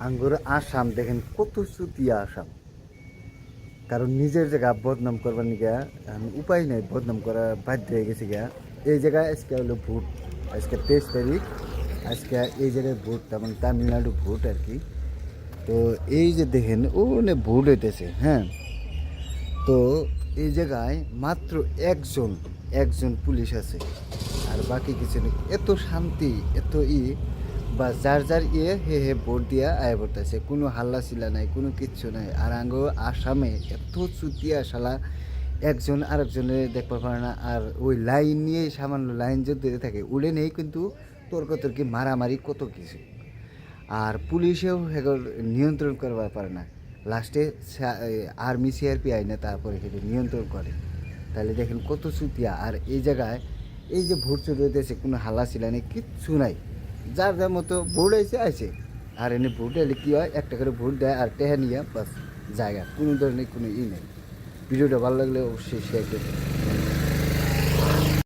আঙ্গুর আসাম দেখেন কত চুতিয়া আসাম। কারণ নিজের জায়গা বদনাম করবার নিগা উপায় নেই, বদনাম করা বাধ্য হয়ে গেছে গিয়া। এই জায়গায় আজকে হলো ভোট, আজকে 23 তারিখ। আজকে এই জায়গায় ভোট, তেমন তামিলনাড়ু ভোট আর কি। তো এই যে দেখেন ওনে ভোট হইতেছে, হ্যাঁ। তো এই জায়গায় মাত্র একজন একজন পুলিশ আছে, আর বাকি কিছু নেই। এত শান্তি, এত বা যার যার হে হে ভোট দিয়া আয় পড়তেছে, কোনো হাল্লা চিল্লা নাই, কোনো কিচ্ছু নাই। আর আঙ্গো আসামে এত চুতিয়া শালা, একজন আরেকজনের দেখতে পারে না। আর ওই লাইন নিয়ে সামান্য লাইন যদি থাকে উড়ে নেই, কিন্তু তর্কতর্কি মারামারি কত কিছু। আর পুলিশেও হেগর নিয়ন্ত্রণ করবার পারে না। লাস্টে আর্মি সিআরপি আইনে তারপরে কিন্তু নিয়ন্ত্রণ করে। তাহলে দেখেন কত চুতিয়া। আর এই জায়গায় এই যে ভোট চুরি হইতেছে, কোনো হাল্লা চিল্লা নেই, কিচ্ছু নাই। যার যার মতো ভোট আইছে আইছে। আর এনে ভোট এলে কী হয়, একটা করে ভোট দেয় আর টেহা নিয়ে বাস জায়গা, কোনো ধরনের কোনো নেই। ভিডিওটা ভালো লাগলে অবশ্যই শেয়ার করবেন।